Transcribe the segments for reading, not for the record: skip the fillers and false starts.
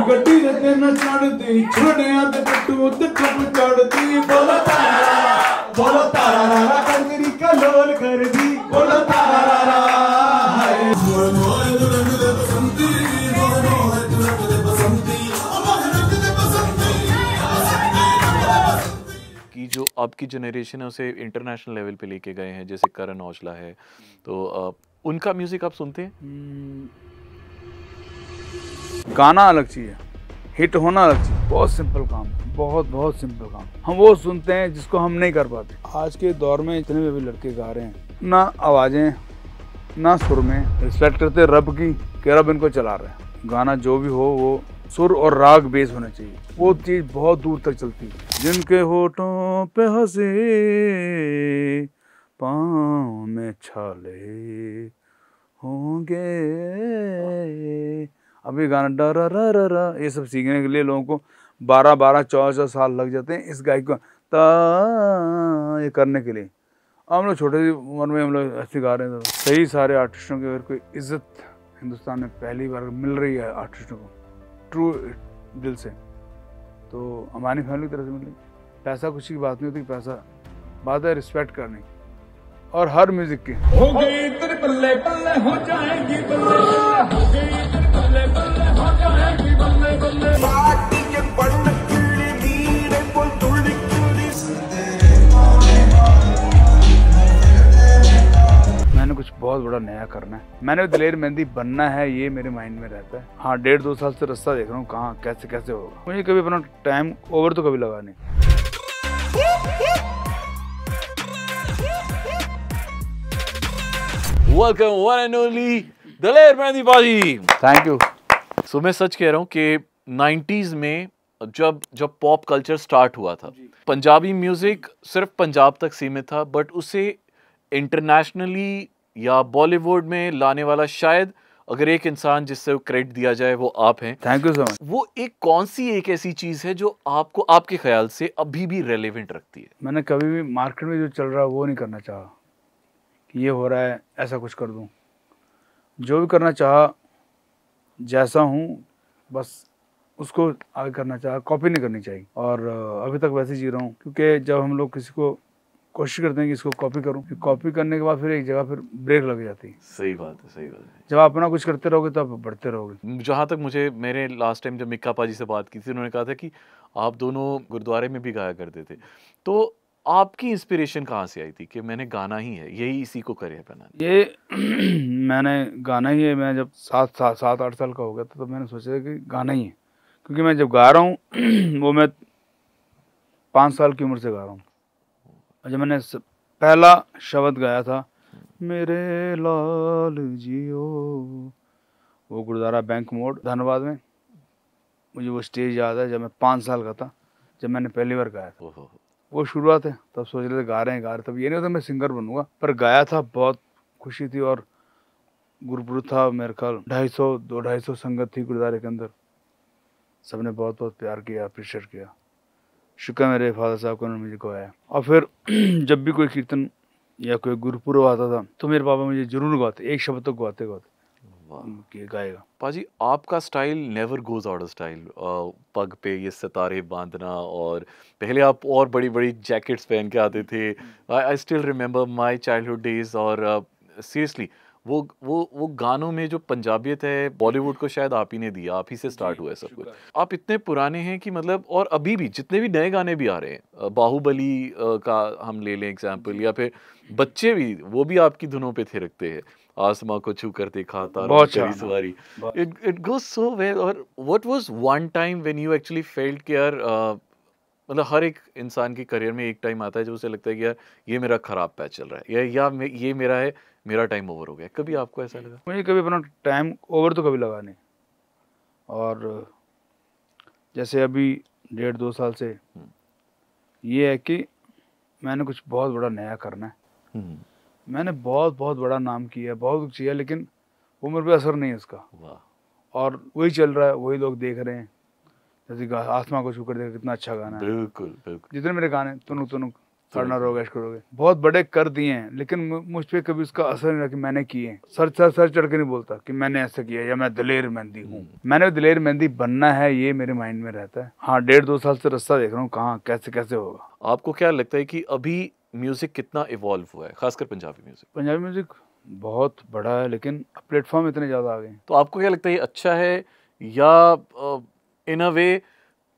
गड्डी ते न चढ़ती छोड़िया ते टट्टू ते ठप चढ़ती बोलो तारा रा कंजरी कलोल कर दी बोलो तारा कि जो आपकी जनरेशन है उसे इंटरनेशनल लेवल पे लेके गए हैं, जैसे करण औजला है, तो उनका म्यूजिक आप सुनते हैं? गाना अलग चीज़ है, हिट होना अलग चीज़। बहुत सिंपल काम है, बहुत सिंपल काम। हम वो सुनते हैं जिसको हम नहीं कर पाते। आज के दौर में इतने भी लड़के गा रहे हैं, ना आवाज़ें ना सुर में रिस्पेक्ट करते रब की कि रब इनको चला रहा है। गाना जो भी हो वो सुर और राग बेस होना चाहिए, वो चीज़ बहुत दूर तक चलती है। जिनके होठों पे हंसी पाँव में छाले होंगे, अभी गाना डरा ये सब सीखने के लिए लोगों को 12-12, 14 साल लग जाते हैं इस गायक को ये करने के लिए। हम लोग छोटे उम्र में हम लोग ऐसे गा रहे हैं। तो सही सारे आर्टिस्टों की अगर कोई इज्जत हिंदुस्तान में पहली बार मिल रही है आर्टिस्टों को ट्रू दिल से, तो हमारी फैमिली की तरफ से मिल रही। पैसा कुछ की बात नहीं होती, पैसा बात है रिस्पेक्ट करने और हर म्यूजिक की। हो गई तेरे बल्ले बल्ले हो जाएगी बल्ले हो गई तेरे बल्ले बल्ले हो जाएगी बल्ले बल्ले माटी के पड़ कीड़ी नीरे को तुड़ी कीड़ी। मैंने कुछ बहुत बड़ा नया करना है, मैंने दिलेर मेहंदी बनना है, ये मेरे माइंड में रहता है। हाँ, 1.5-2 साल से रास्ता देख रहा हूँ कहाँ कैसे होगा। मुझे कभी अपना टाइम ओवर तो कभी लगा नहीं। Welcome one and only Daler Mehndi पाजी। Thank you. सो मैं सच कह रहा हूँ कि 90s में जब पॉप कल्चर स्टार्ट हुआ था, पंजाबी म्यूजिक सिर्फ पंजाब तक सीमित था, बट उसे इंटरनेशनली या बॉलीवुड में लाने वाला शायद अगर एक इंसान जिससे क्रेडिट दिया जाए वो आप हैं। Thank you so much. वो कौन सी एक ऐसी चीज है जो आपको आपके ख्याल से अभी भी रेलेवेंट रखती है? मैंने कभी भी मार्केट में जो चल रहा है वो नहीं करना चाहा कि ये हो रहा है ऐसा कुछ कर दूं। जो भी करना चाहा, जैसा हूँ बस उसको आगे करना चाहा, कॉपी नहीं करनी चाहिए। और अभी तक वैसे जी रहा हूँ, क्योंकि जब हम लोग किसी को कोशिश करते हैं कि इसको कॉपी करूं, फिर कॉपी करने के बाद फिर एक जगह फिर ब्रेक लग जाती है। सही बात है। जब आप अपना कुछ करते रहोगे तो आप बढ़ते रहोगे। जहाँ तक मेरे लास्ट टाइम जब मिक्का पाजी से बात की थी, उन्होंने कहा था कि आप दोनों गुरुद्वारे में भी गाया करते थे, तो आपकी इंस्पिरेशन कहाँ से आई थी कि मैंने गाना ही है, यही इसी को करियर बनाना? ये मैंने गाना ही है। मैं जब 7-8 साल का हो गया था तो मैंने सोचा कि गाना ही है, क्योंकि मैं जब गा रहा हूँ वो मैं 5 साल की उम्र से गा रहा हूँ। जब मैंने पहला शब्द गाया था मेरे लाल जियो, वो गुरुद्वारा बैंक मोड़ धनबाद में, मुझे वो स्टेज याद है जब मैं 5 साल का था, जब मैंने पहली बार गाया था। वो शुरुआत है, तब सोच रहे थे गा रहे हैं, तब ये नहीं होता मैं सिंगर बनूंगा, पर गाया था, बहुत खुशी थी। और गुरुपुरुष था मेरे ख्याल 250 संगत थी गुरुद्वारे के अंदर, सबने बहुत प्यार किया, अप्रिशिएट किया। शुक्र मेरे फादर साहब को, उन्होंने मुझे गवाया। और फिर जब भी कोई कीर्तन या कोई गुरुपुरब आता था तो मेरे पापा मुझे जरूर गवाते, एक शब्द तो गवाते कि गाएगा। पाजी, आपका style never goes out of style. पग पे ये सितारे बांधना, और पहले आप और बड़ी बड़ी जैकेट्स पहन के आते थे। I still remember my childhood days. और सीरियसली वो गानों में जो पंजाबियत है, बॉलीवुड को शायद आप ही ने दिया, आप ही से स्टार्ट हुआ है सब कुछ। आप इतने पुराने हैं कि मतलब, और अभी भी जितने भी नए गाने भी आ रहे हैं, बाहुबली का हम ले लें एग्जाम्पल, या फिर बच्चे भी, वो भी आपकी धुनों पे थिरकते हैं। आसमां को छू कर देखा, तारों की करी सवारी, इट गोज सो वेल। और what was one time when you actually felt कि यार, मतलब हर एक इंसान के करियर में एक टाइम आता है जब उसे लगता है कि यार ये मेरा खराब पैच चल रहा है, या ये मेरा है, मेरा टाइम ओवर हो गया। कभी आपको ऐसा लगा? मुझे कभी अपना टाइम ओवर तो कभी लगा नहीं। और जैसे अभी 1.5-2 साल से ये है कि मैंने कुछ बहुत बड़ा नया करना है। मैंने बहुत बड़ा नाम किया, बहुत कुछ किया, लेकिन वो मेरे पे असर नहीं है उसका। और वही चल रहा है, वही लोग देख रहे हैं। जैसे आसमां को छूकर देखा, कितना अच्छा गाना है। बिल्कुल। जितने मेरे गाने तुनुक तुनुक पार्टनर हो गए, ऐश करोगे, बहुत बड़े कर दिए हैं, लेकिन मुझ पे कभी उसका असर नहीं रहा कि मैंने किए हैं। सर चढ़ के नहीं बोलता कि मैंने ऐसा किया या मैं दलेर मेहंदी हूँ। मैंने दलेर मेहंदी बनना है, ये मेरे माइंड में रहता है। हाँ, 1.5-2 साल से रास्ता देख रहा हूँ कहाँ कैसे कैसे होगा। आपको क्या लगता है कि अभी म्यूजिक कितना इवॉल्व हुआ है, खासकर पंजाबी म्यूजिक? पंजाबी म्यूजिक बहुत बड़ा है, लेकिन प्लेटफॉर्म इतने ज़्यादा आ गए हैं। तो आपको क्या लगता है ये अच्छा है, या इन अ वे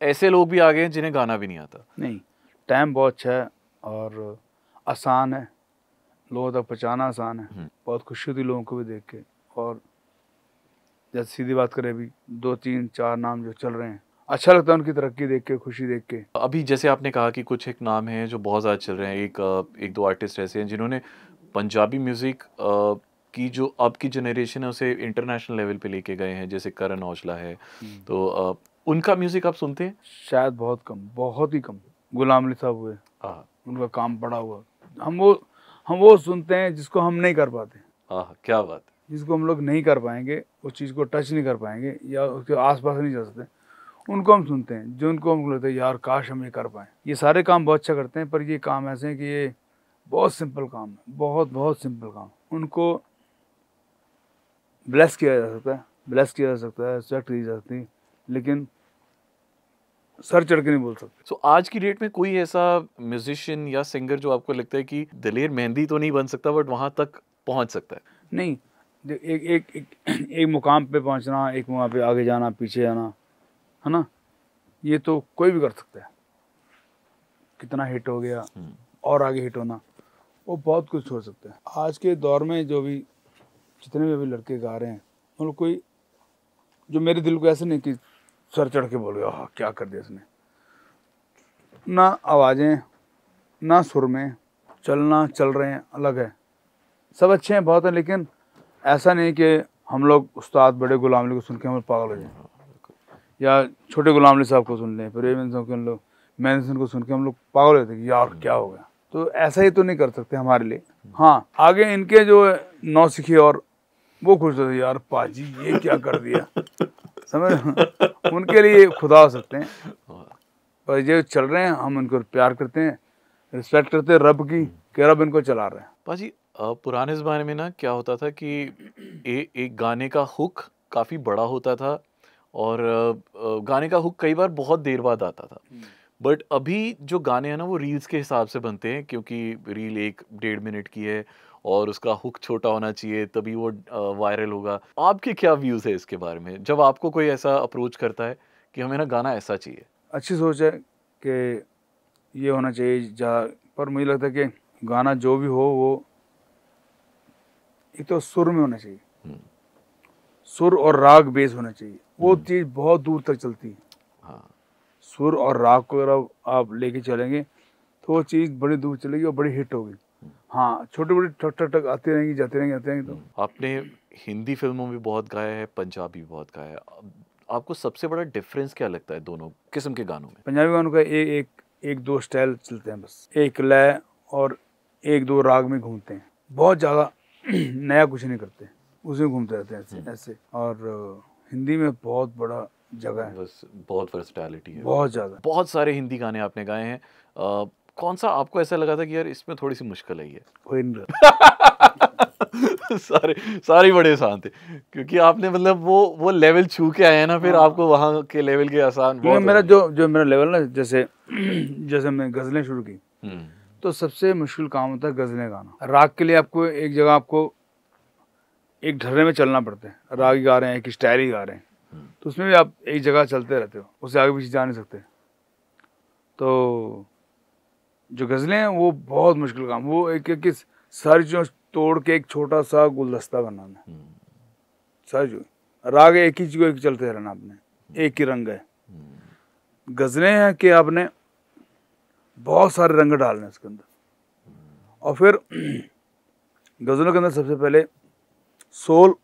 ऐसे लोग भी आ गए हैं जिन्हें गाना भी नहीं आता? नहीं, टाइम बहुत अच्छा है और आसान है, लोगों तक पहुँचाना आसान है। बहुत खुशी होती लोगों को भी देख के। और जैसे सीधी बात करें, अभी 2-3-4 नाम जो चल रहे हैं, अच्छा लगता है उनकी तरक्की देख के, खुशी देख के। अभी जैसे आपने कहा कि कुछ एक नाम हैं जो बहुत ज़्यादा चल रहे हैं, एक दो आर्टिस्ट ऐसे हैं जिन्होंने पंजाबी म्यूज़िक की जो अब की जनरेशन है उसे इंटरनेशनल लेवल पे लेके गए हैं, जैसे करण औजला है। तो उनका म्यूज़िक आप सुनते हैं? शायद बहुत कम, बहुत ही कम। गुलाम अली साहब हुए, हाँ उनका काम बड़ा हुआ। हम वो सुनते हैं जिसको हम नहीं कर पाते, हाँ, क्या बात है। जिसको हम लोग नहीं कर पाएंगे, उस चीज़ को टच नहीं कर पाएंगे या उसके आसपास नहीं जा सकते, उनको हम सुनते हैं। जो उनको हम लगता है यार काश हम ये कर पाएँ। ये सारे काम बहुत अच्छा करते हैं, पर ये काम ऐसे हैं कि ये बहुत सिंपल काम है, बहुत बहुत सिंपल काम। उनको ब्लेस किया जा सकता है, रिस्पेक्ट दी जा सकती है, लेकिन सर चढ़ के नहीं बोल सकते। सो आज की डेट में कोई ऐसा म्यूजिशियन या सिंगर जो आपको लगता है कि दलेर मेहंदी तो नहीं बन सकता बट वहाँ तक पहुँच सकता है? नहीं, एक मुकाम पे पहुंचना, एक वहाँ पे आगे जाना, पीछे जाना, है ना, ये तो कोई भी कर सकता है। कितना हिट हो गया और आगे हिट होना, वो बहुत कुछ हो सकता है। आज के दौर में जितने भी अभी लड़के गा रहे हैं, उन लोग कोई जो मेरे दिल को ऐसे नहीं कि सर चढ़ के बोल गया क्या कर दिया इसने। ना आवाज़ें, ना सुर में चलना, चल रहे हैं, अलग है। सब अच्छे हैं, बहुत हैं, लेकिन ऐसा नहीं कि हम लोग उस्ताद बड़े गुलाम अली को सुन के हम लोग पागल हो जाए, या छोटे गुलाम अली साहब को सुन लें, फिर मैंने को सुन के हम लोग पागल होते कि यार क्या हो गया। तो ऐसा ही तो नहीं कर सकते हमारे लिए। हाँ, आगे इनके जो नौसिखिए और वो खुश होते यार पाजी ये क्या कर दिया, समझ उनके लिए खुदा हो सकते हैं। पर जो चल रहे हैं, हम उनको प्यार करते हैं, रिस्पेक्ट करते हैं रब की, कि रब इनको चला रहा है। पाजी, पुराने ज़माने में ना क्या होता था कि एक गाने का हुक काफ़ी बड़ा होता था और गाने का हुक कई बार बहुत देर बाद आता था। बट अभी जो गाने हैं ना वो रील्स के हिसाब से बनते हैं, क्योंकि रील 1-1.5 मिनट की है और उसका हुक छोटा होना चाहिए तभी वो वायरल होगा। आपके क्या व्यूज़ है इसके बारे में, जब आपको कोई ऐसा अप्रोच करता है कि हमें ना गाना ऐसा चाहिए? अच्छी सोच है कि ये होना चाहिए, पर मुझे लगता है कि गाना जो भी हो वो एक तो सुर में होना चाहिए, सुर और राग बेस होना चाहिए। वो चीज़ बहुत दूर तक चलती है। हाँ, सुर और राग को अगर आप लेके चलेंगे तो वो चीज़ बड़ी दूर चलेगी और बड़ी हिट होगी। हाँ, छोटी बड़ी ठक ठक ठक आती रहेंगी, जाती रहेंगी। तो आपने हिंदी फिल्मों में बहुत गाया है, पंजाबी बहुत गाया है। आपको सबसे बड़ा डिफरेंस क्या लगता है दोनों किस्म के गानों में? पंजाबी गानों का एक दो स्टाइल चलते हैं, बस एक लय और एक दो राग में घूमते हैं, बहुत ज़्यादा नया कुछ नहीं करते, उसमें घूमते रहते हैं ऐसे। और हिंदी में बहुत बड़ा जगह है, बस बहुत वर्सटैलिटी है, बहुत ज़्यादा। बहुत सारे हिंदी गाने आपने गाए हैं। कौन सा आपको ऐसा लगा था कि यार इसमें थोड़ी सी मुश्किल आई है? कोई नहीं रहता। सारे बड़े आसान थे, क्योंकि आपने मतलब वो लेवल छू के आए हैं ना, फिर आपको वहाँ के लेवल के आसान क्योंकि बहुत मेरा जो मेरा लेवल ना, जैसे मैं गज़लें शुरू की, तो सबसे मुश्किल काम होता है गज़लें गाना। राग के लिए आपको एक जगह, आपको एक ढर्रे में चलना पड़ता है। राग ही गा रहे हैं, एक स्टाइल ही गा रहे हैं, तो उसमें भी आप एक जगह चलते रहते हो, उससे आगे पीछे जा नहीं सकते। तो जो गज़लें हैं वो बहुत मुश्किल काम, वो एक सारी चीज़ों तोड़ के एक छोटा सा गुलदस्ता बनाना है। सारी चीज़ राग एक ही चीज़ को एक चलते रहना, आपने एक ही रंग है। गज़लें हैं कि आपने बहुत सारे रंग डालने उसके अंदर, और फिर गज़लों के अंदर सबसे पहले सोल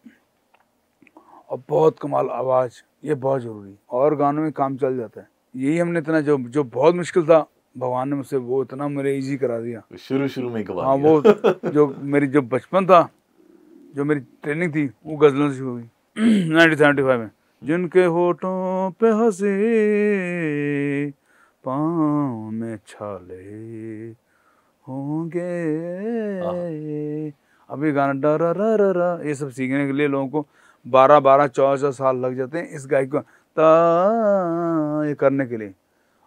और बहुत कमाल आवाज़, ये बहुत ज़रूरी, और गानों में काम चल जाता है। यही हमने इतना जो बहुत मुश्किल था, भगवान ने मुझसे वो इतना मेरे इजी करा दिया शुरू में करवा हाँ, दिया। वो जो बचपन था, जो मेरी ट्रेनिंग थी, वो गज़लों से हुई 1975 में। जिनके होठों पे हंसी, पाँव में छाले, होंगे। अभी गाना डा ये सब सीखने के लिए लोगों को 12-12, 14 साल लग जाते हैं इस गायक को ये करने के लिए।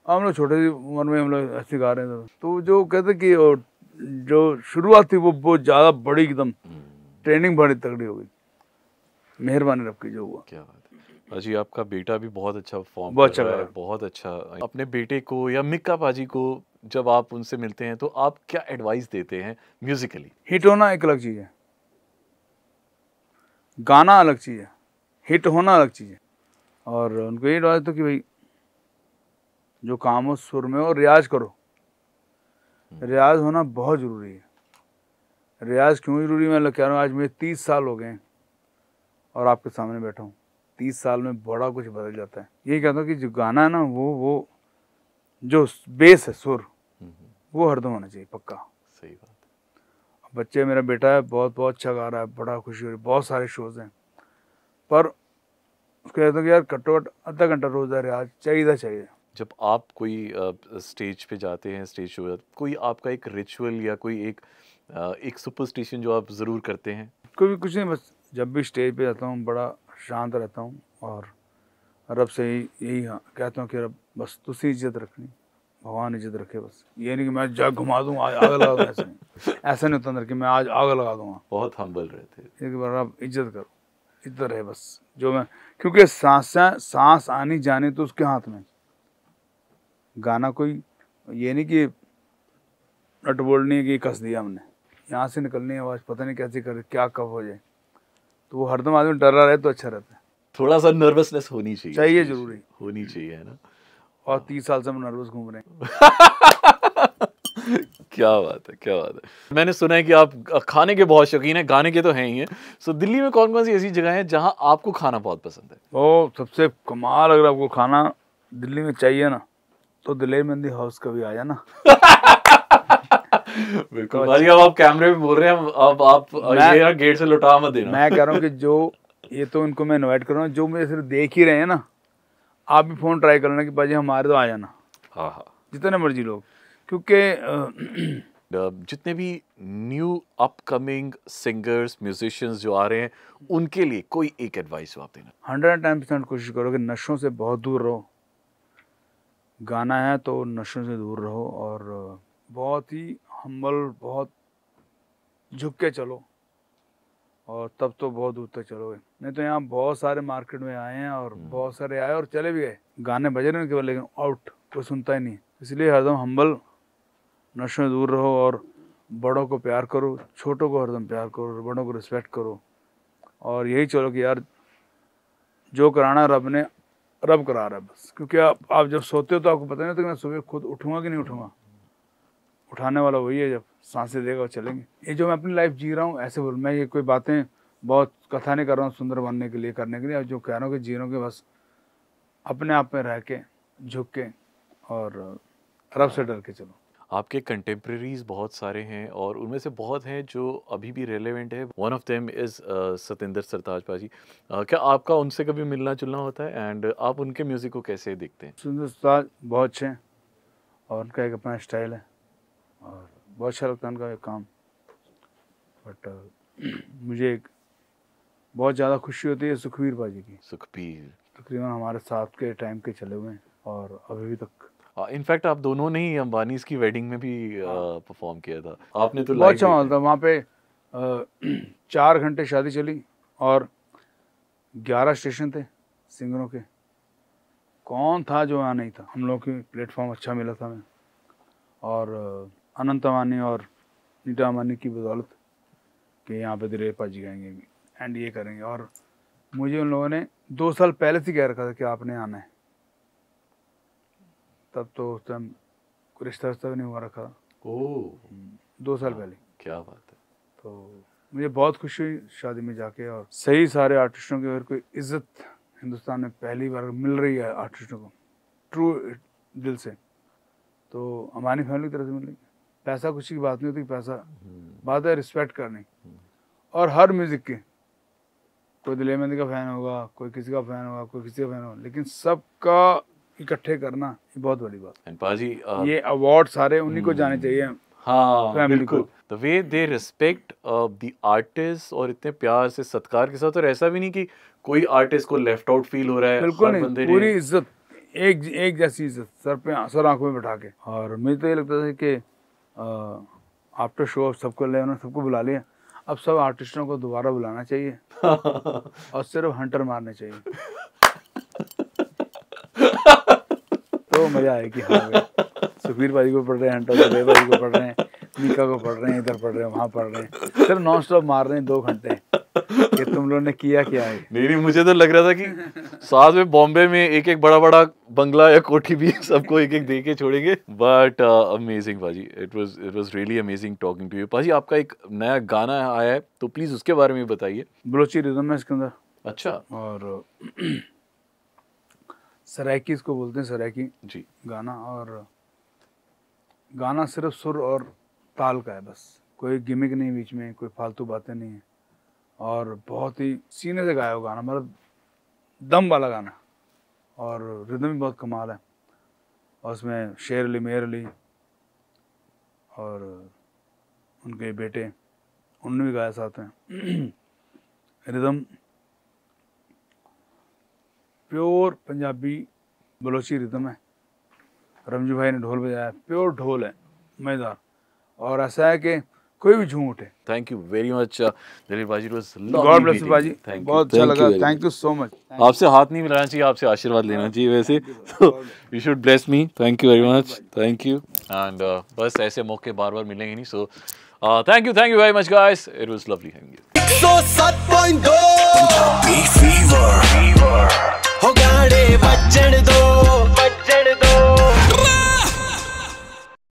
अब हम लोग छोटे सी उम्र में हम लोग ऐसे गा रहे थे, तो जो कहते कि जो शुरुआत थी वो बहुत ज़्यादा बड़ी, एकदम ट्रेनिंग बड़ी तगड़ी हो गई। मेहरबानी रब की जो हुआ। क्या बात है पाजी, आपका बेटा भी बहुत अच्छा परफॉर्म बहुत कर अच्छा रहा कर है, रहा है। बहुत अच्छा। अपने बेटे को या मिक्का पाजी को जब आप उनसे मिलते हैं तो आप क्या एडवाइस देते हैं म्यूजिकली? हिट होना एक अलग चीज़ है, गाना अलग चीज़ है, हिट होना अलग चीज़ है। और उनको ये एडवाइस तो कि भाई जो काम हो सुर में हो, रियाज करो। रियाज होना बहुत ज़रूरी है। रियाज क्यों ज़रूरी है, मैं कह रहा हूँ आज मुझे 30 साल हो गए हैं और आपके सामने बैठा हूँ। 30 साल में बड़ा कुछ बदल जाता है। यही कहता हूँ कि जो गाना है ना, वो जो बेस है, सुर, वो हरदम होना चाहिए पक्का। सही बात है। बच्चे, मेरा बेटा है बहुत बहुत अच्छा गा रहा है, बड़ा खुशी हो रही है, बहुत सारे शोज़ हैं, पर उसको कहता हूँ कि यार घट्टो घट्ट आधा घंटा रोज़ रियाज चाहिए। जब आप कोई स्टेज पे जाते हैं, स्टेज शो, कोई आपका एक रिचुअल या कोई एक सुपरस्टिशन जो आप ज़रूर करते हैं? कोई भी कुछ नहीं, बस जब भी स्टेज पे जाता हूँ बड़ा शांत रहता हूँ और रब से यही कहता हूँ कि रब बस तुझसे इज्जत रखनी, भगवान इज्जत रखे बस। ये नहीं कि मैं जग घुमा दूँ, आज आग लगा दूँ, ऐसा नहीं होता अंदर कि मैं आज आग लगा दूँगा। बहुत हम्बल रहते हैं। एक बार आप इज्जत करो, इज्जत रहे बस जो मैं, क्योंकि सांस आनी जानी तो उसके हाथ में। गाना कोई ये नहीं कि नट बोल्ड है कि कस दिया हमने, यहाँ से निकलनी है आवाज़, पता नहीं कैसे करे, क्या कब हो जाए। तो वो हरदम आदमी डरा रहे तो अच्छा रहता है। थोड़ा सा नर्वसनेस होनी चाहिए, चाहिए, जरूरी होनी चाहिए, है ना? और 30 साल से हम नर्वस घूम रहे हैं। क्या बात है, क्या बात है। मैंने सुना है कि आप खाने के बहुत शौकीन हैं, गाने के तो हैं ही हैं। सो दिल्ली में कौन कौन सी ऐसी जगह है जहां आपको खाना बहुत पसंद है? ओ सबसे कमाल, अगर आपको खाना दिल्ली में चाहिए ना तो दिलेर मेहंदी हाउस कभी आ जाना। बिल्कुल भाजी, अब आप कैमरे में बोल रहे हैं, अब आप ये यार गेट से लौटा मत देना। मैं कह रहा हूँ कि जो ये तो इनको मैं इनवाइट कर रहा हूँ, जो मुझे सिर्फ देख ही रहे हैं ना, आप भी फ़ोन ट्राई करना कि बाजी हमारे तो आ जाना। हाँ हाँ, जितने मर्जी लोग, क्योंकि जितने भी न्यू अपकमिंग सिंगर्स, म्यूजिशियंस जो आ रहे हैं, उनके लिए कोई एक एडवाइस आप देना? 110% कोशिश करो कि नशों से बहुत दूर रहो। गाना है तो नशों से दूर रहो और बहुत ही हम्बल, बहुत झुक के चलो और तब तो बहुत दूर तक चलोगे। नहीं तो यहाँ बहुत सारे मार्केट में आए हैं और बहुत सारे आए और चले भी गए, गाने बजे नहीं केवल, लेकिन आउट कोई सुनता ही नहीं। इसलिए हरदम हम्बल, नशों से दूर रहो और बड़ों को प्यार करो, छोटों को हरदम प्यार करो, बड़ों को रिस्पेक्ट करो और यही चलो कि यार जो कराना रब करा रहा है बस। क्योंकि आप जब सोते हो तो आपको पता नहीं होता कि मैं सुबह खुद उठूंगा कि नहीं उठूंगा। उठाने वाला वही है जब सांसें देगा और चलेंगे। ये जो मैं अपनी लाइफ जी रहा हूँ ऐसे बोल, मैं ये कोई बातें बहुत कथा नहीं कर रहा हूँ सुंदर बनने के लिए, करने के लिए। और जो कह रहा हूँ कि जी रहा हूँ कि बस अपने आप में रह के, झुक के और रब से डर के चलो। आपके कंटेम्प्रेरीज बहुत सारे हैं और उनमें से बहुत हैं जो अभी भी रेलेवेंट है। One of them is Satendra Sartaj paaji. क्या आपका उनसे कभी मिलना जुलना होता है एंड आप उनके म्यूज़िक को कैसे देखते हैं? सुंदर सरताज बहुत अच्छे हैं और उनका एक अपना स्टाइल है और बहुत अच्छा लगता है उनका एक काम। बट मुझे एक बहुत ज़्यादा खुशी होती है सुखबीर पाजी की। सुखबीर तकरीबन हमारे साथ के टाइम के चले हुए हैं और अभी तक। इनफैक्ट आप दोनों ने ही अंबानीज की वेडिंग में भी परफॉर्म किया था। आपने तो बहुत लाइव अच्छा माहौल था वहाँ पे। 4 घंटे शादी चली और 11 स्टेशन थे सिंगरों के। कौन था जो यहाँ नहीं था? हम लोग की प्लेटफॉर्म अच्छा मिला था हमें और अनंत अमानी और नीता अमानी की बदौलत कि यहाँ पे दिलेर पाजी गाएंगे एंड ये करेंगे। और मुझे उन लोगों ने 2 साल पहले से कह रखा था कि आपने आना है। तब तो उस टाइम रिश्ता भी नहीं हुआ रखा था। ओह 2 साल पहले। क्या बात है। तो मुझे बहुत खुशी हुई शादी में जाके और सही सारे आर्टिस्टों की अगर कोई इज्जत हिंदुस्तान में पहली बार मिल रही है आर्टिस्टों को ट्रू दिल से, तो हमारी फैमिली की तरफ से मिल रही है। पैसा कुछ की बात नहीं होती, पैसा बात है रिस्पेक्ट करने। और हर म्यूज़िक के, कोई दिलेर मेहंदी का फ़ैन होगा, कोई किसी का फ़ैन होगा, कोई किसी का फ़ैन होगा, लेकिन सबका इकट्ठे करना ये बहुत बड़ी बात। एंड पाजी ये अवार्ड सारे उन्हीं को जाने चाहिए। हाँ Family बिल्कुल, को। The way they respect the artist और इतने प्यार से सत्कार के साथ, और ऐसा भी नहीं कि कोई आर्टिस्ट को लेफ्ट आउट फील हो रहा है, बिल्कुल हर नहीं, बंदे पूरी ने इज्जत, एक जैसी इज्जत, सर आंखों में बैठा के। और मुझे तो ये लगता था कि आफ्टर शो सबको ले, उन्होंने सबको बुला लिया, अब सब आर्टिस्टों को दोबारा बुलाना चाहिए और सिर्फ हंटर मारने चाहिए तो मजा आएगी। हाँ भाई, सुखबीर भाई को पढ़ रहे हैं हंटर, सुबेर भाई को पढ़ रहे हैं, मीका को पढ़ रहे हैं, इधर पढ़ रहे हैं, वहाँ पढ़ रहे हैं, सिर्फ नॉन स्टॉप मार रहे हैं 2 घंटे कि तुम लोगों ने किया क्या है। नहीं, मुझे तो लग रहा था कि साथ में बॉम्बे में एक एक बड़ा बड़ा बंगला या कोठी भी सबको एक एक दे के छोड़ेंगे। बट अमेजिंग पाजी, it was really amazing talking to you. पाजी, आपका एक नया गाना आया है, तो प्लीज उसके बारे में बताइए। बलोची रिदम है इसके अंदर। अच्छा। और सराइकी इसको बोलते हैं, सराइकी जी। गाना। और गाना सिर्फ सुर और ताल का है बस, कोई गिमिक नहीं बीच में, कोई फालतू बातें नहीं है, और बहुत ही सीने से गाया हुआ गाना, मतलब दम वाला गाना, और रिदम भी बहुत कमाल है। और उसमें शेर अली, मेहर अली और उनके बेटे, उन्होंने भी गाया साथ में। Rhythm pure Punjabi Balochi rhythm है। रमजू भाई ने ढोल बजाया, प्योर ढोल है, मजेदार। और ऐसा है कि कोई भी झूम उठे। Thank you very much Dilip paaji, it was God bless you paaji, बहुत अच्छा लगा, थैंक यू सो मच। आपसे हाथ नहीं मिलाना चाहिए, आपसे आशीर्वाद लेना चाहिए वैसे, तो you should bless me. Thank you very much, thank you. And बस ऐसे मौके बार बार मिलेंगे नहीं, so thank you very much guys, it was lovely having you. 107.2 Fever